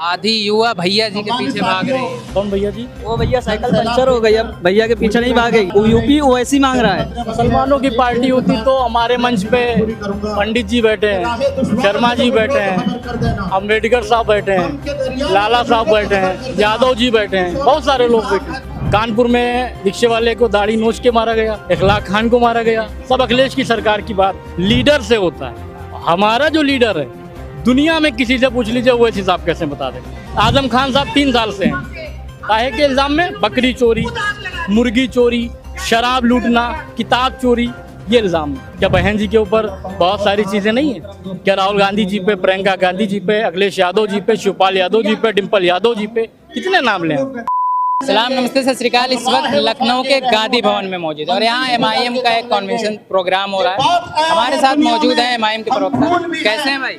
आधी युवा भैया जी के पीछे भाग रही है। कौन भैया जी? वो भैया साइकिल पंचर हो गई, अब भैया के पीछे नहीं भागेगी। वो यूपी ओवैसी मांग रहा है। मुसलमानों की पार्टी होती तो हमारे मंच पे पंडित जी बैठे हैं, शर्मा जी बैठे हैं, अम्बेडकर साहब बैठे हैं, लाला साहब बैठे हैं, यादव जी बैठे हैं, बहुत सारे लोग बैठे हैं। कानपुर में रिक्शे वाले को दाढ़ी नोच के मारा गया, इखलाक खान को मारा गया। सब अखिलेश की सरकार की बात लीडर से होता है। हमारा जो लीडर है, दुनिया में किसी से पूछ लीजिए वो ऐसे हिसाब कैसे बता दे। आजम खान साहब 3 साल से हैं, काहे के इल्जाम में? बकरी चोरी, मुर्गी चोरी, शराब लूटना, किताब चोरी, ये इल्जाम है। क्या बहन जी के ऊपर बहुत सारी चीजें नहीं है? क्या राहुल गांधी जी पे, प्रियंका गांधी जी पे, अखिलेश यादव जी पे, शिवपाल यादव जी पे, डिम्पल यादव जी पे, कितने नाम लें? सलाम, नमस्ते, सत श्री अकाल। इस वक्त लखनऊ के गांधी भवन में मौजूद है और यहाँ एमआईएम का एक कन्वेंशन प्रोग्राम हो रहा है। हमारे साथ मौजूद है एमआईएम के प्रवक्ता। कैसे हैं भाई?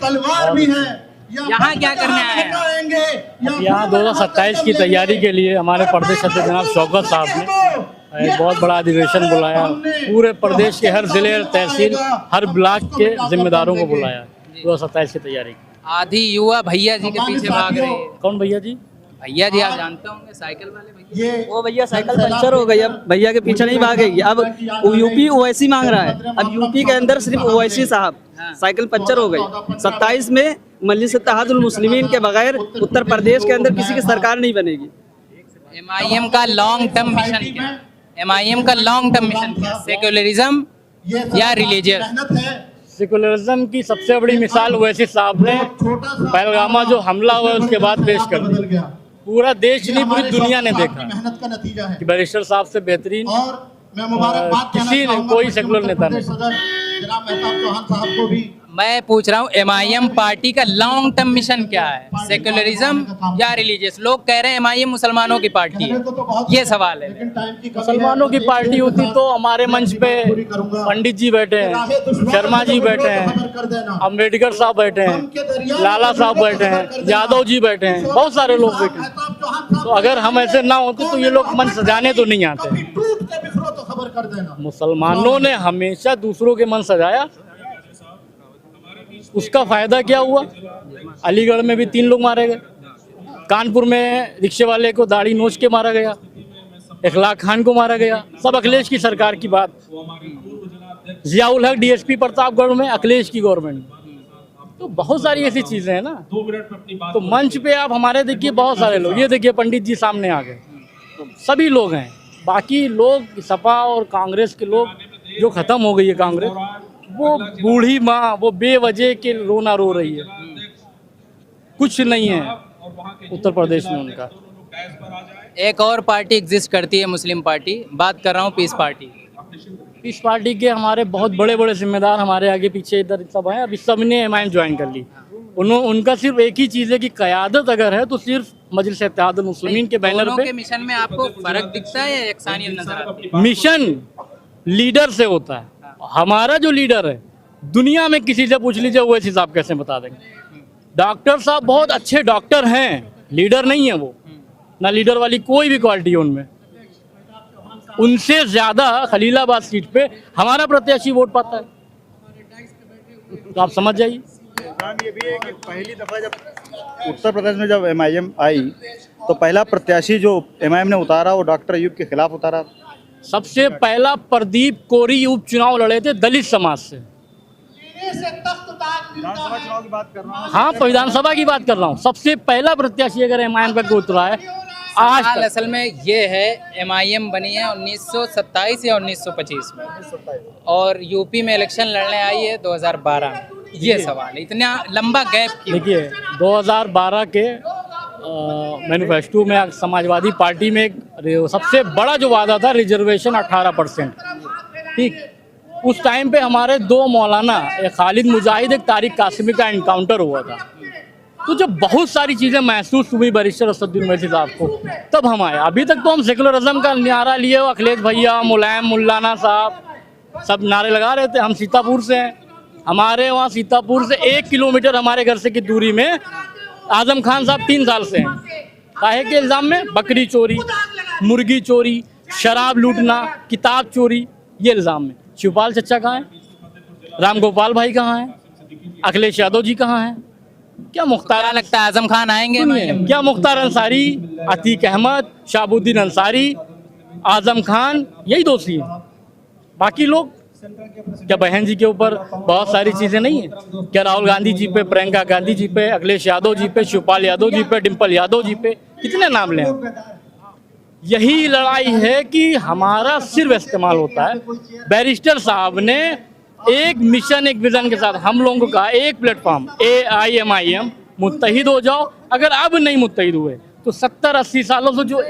यहाँ क्या करने आए हैं? यहाँ 2027 की तैयारी के लिए हमारे प्रदेश अध्यक्ष जनाब शौकत साहब ने एक बहुत बड़ा अधिवेशन बुलाया। पूरे प्रदेश के हर जिले, तहसील, हर ब्लॉक के जिम्मेदारों को बुलाया 2027 की तैयारी। आधी युवा भैया जी के पीछे भाग रही है। कौन भैया जी? भैया जी आप जानते होंगे, साइकिल वाले भैया। वो भैया साइकिल पंचर हो गई, अब भैया के पीछे नहीं भागेगी। अब वो यूपी ओवैसी मांग रहा है। अब यूपी के अंदर सिर्फ ओवैसी साहब, साइकिल पंचर हो गई। 27 में मजलिस इत्तेहादुल मुस्लिमीन के बगैर उत्तर प्रदेश के अंदर किसी की सरकार नहीं बनेगी। एमआईएम का लॉन्ग टर्म मिशन क्या है? एमआईएम का लॉन्ग टर्म मिशन क्या है? सेक्युलरिज्म या रिलीजियस? सेकुलरिज्म की सबसे बड़ी मिसाल ओवैसी साहब ने पहलगामा जो हमला हुआ उसके बाद पेश कर दी। पूरा देश नहीं, पूरी दुनिया ने देखा कि बैरिस्टर साहब से बेहतरीन किसी ने, कोई सेकुलर नेता नहीं। मैं पूछ रहा हूँ एमआईएम पार्टी का लॉन्ग टर्म मिशन क्या है? सेक्युलरिज्म या रिलीजियस? लोग कह रहे हैं एमआईएम मुसलमानों की पार्टी है, ये सवाल है। मुसलमानों की पार्टी होती तो हमारे मंच पे पंडित जी बैठे हैं, शर्मा जी बैठे हैं, अम्बेडकर साहब बैठे हैं, लाला साहब बैठे हैं, यादव जी बैठे हैं, बहुत सारे लोग बैठे हैं। तो अगर हम ऐसे ना होते तो ये लोग मन सजाने तो नहीं आते। मुसलमानों ने हमेशा दूसरों के मन सजाया, उसका फायदा क्या हुआ? अलीगढ़ में भी 3 लोग मारे गए, कानपुर में रिक्शे वाले को दाढ़ी नोच के मारा गया, इखलाक खान को मारा गया। सब अखिलेश की सरकार की बात। जियाउल हक डीएसपी प्रतापगढ़ में अखिलेश की गवर्नमेंट। तो बहुत सारी ऐसी चीजें हैं ना। तो मंच पे आप हमारे देखिए बहुत सारे लोग, ये देखिए पंडित जी सामने आ गए, तो सभी लोग हैं। बाकी लोग सपा और कांग्रेस के लोग, जो खत्म हो गई है कांग्रेस, वो बूढ़ी माँ वो बेवजह के रोना रो रही है। कुछ नहीं है उत्तर प्रदेश में उनका। एक और पार्टी एग्जिस्ट करती है, मुस्लिम पार्टी। बात कर रहा हूँ पीस पार्टी। पीस पार्टी के हमारे बहुत बड़े बड़े जिम्मेदार हमारे आगे पीछे इधर सब हैं। अभी सब ने एमआईएम ज्वाइन कर ली। उनका सिर्फ एक ही चीज़ है कि क़यादत अगर है तो सिर्फ मजलिस इत्तेहादुल मुस्लिमीन के बैनर पे। मिशन में आपको फर्क दिखता है या यकसानियत नजर आती है? मिशन लीडर से होता है। हमारा जो लीडर है, दुनिया में किसी से पूछ लीजिए वो ऐसे हिसाब कैसे बता देंगे। डॉक्टर साहब बहुत अच्छे डॉक्टर हैं, लीडर नहीं है वो, ना लीडर वाली कोई भी क्वालिटी है उनमें। उनसे ज्यादा खलीलाबाद सीट पे हमारा प्रत्याशी वोट पाता है, तो आप समझ जाइए। ये भी है कि पहली दफा जब उत्तर प्रदेश में जब एमआईएम आई तो पहला प्रत्याशी जो एमआईएम ने उतारा वो डॉक्टर अयूब के खिलाफ उतारा। सबसे पहला प्रदीप कोरी उपचुनाव लड़े थे दलित समाज से। विधानसभा चुनाव की बात कर रहा हूँ। हाँ, तो विधानसभा की बात कर रहा हूँ। सबसे पहला प्रत्याशी अगर एमआईएम का उतरा है आज तक। असल में ये है, एमआईएम बनी है 1927 या 1925 में, और यूपी में इलेक्शन लड़ने आई है 2012 में। ये सवाल है, इतना लंबा गैप क्यों? देखिए 2012 के मैनिफेस्टो में समाजवादी पार्टी में सबसे बड़ा जो वादा था रिजर्वेशन 18%। ठीक, उस टाइम पे हमारे 2 मौलाना, एक खालिद मुजाहिद, एक तारिक कासिमी का एनकाउंटर हुआ था। तो जब बहुत सारी चीज़ें महसूस हुई बैरिस्टर असदुद्दीन ओवैसी साहब को, तब हम आए। अभी तक तो हम सेकुलरिज्म का नारा लिए हो, अखिलेश भैया, मुलायम मुल्लाना साहब सब नारे लगा रहे थे। हम सीतापुर से हैं, हमारे वहाँ सीतापुर से 1 किलोमीटर हमारे घर से की दूरी में आजम खान साहब 3 साल से हैं, काहे के इल्ज़ाम में? बकरी चोरी, मुर्गी चोरी, शराब लूटना, किताब चोरी, ये इल्ज़ाम में। शिवपाल चचा कहाँ हैं? राम गोपाल भाई कहाँ हैं? अखिलेश यादव जी कहाँ हैं? क्या मुख्तार क्या लगता है आजम खान आएंगे सुनिए, MIM? क्या मुख्तार अंसारी, अतीक अहमद, शाहबुद्दीन अंसारी, आजम खान यही दोषी है। बाकी लोग क्या बहन जी के ऊपर बहुत सारी चीजें नहीं है क्या? राहुल गांधी जी पे, प्रियंका गांधी जी पे, अखिलेश यादव जी पे, शिवपाल यादव जी पे, डिम्पल यादव जी पे, कितने नाम लें? यही लड़ाई है कि हमारा सिर्फ इस्तेमाल होता है। बैरिस्टर साहब ने एक मिशन, एक विजन के साथ हम लोगों को कहा एक प्लेटफॉर्म AIMIM मुत्तहिद हो जाओ। अगर अब नहीं मुत्तहिद हुए तो 70-80 सालों से जो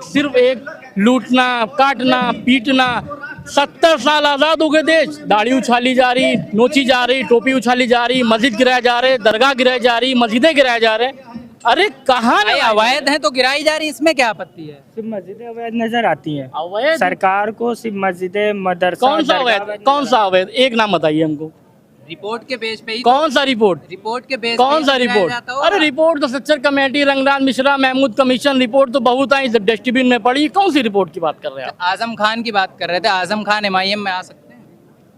सिर्फ एक लूटना, काटना, पीटना, 70 साल आज़ाद हो गए देश, दाढ़ी उछाली जा रही, नोची जा रही, टोपी उछाली जा रही, मस्जिद गिराए जा रहे, दरगाह गिराए जा रही, मस्जिदें गिराए जा रहे। अरे कहाँ भाई अवैध है तो गिराई जा रही, इसमें क्या आपत्ति है? सिर्फ मस्जिदें अवैध नजर आती हैं अवैध? सरकार को। सिर्फ मस्जिदें, मदरसा, कौन सा दरगाह अवैध? कौन सा अवैध? एक नाम बताइए हमको। रिपोर्ट के बेस पे ही कौन सा रिपोर्ट? रिपोर्ट के बेस कौन सा पे ही गिराया रिपोर्ट? जाता होगा। अरे रिपोर्ट तो Sachar committee, Rangraj Mishra, Mahmood commission report तो बहुत आई, डस्टबिन में पड़ी। कौन सी रिपोर्ट की बात कर रहे हैं आप? आजम खान की बात कर रहे थे, आजम खान MIM में आ सकते हैं?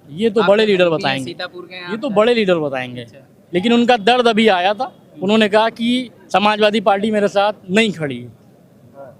ये तो आप बड़े तो लीडर MP हैं, बताएंगे, सीतापुर के हैं ये आप। तो बड़े लीडर बताएंगे। लेकिन उनका दर्द अभी आया था, उन्होंने कहा कि समाजवादी पार्टी मेरे साथ नहीं खड़ी है।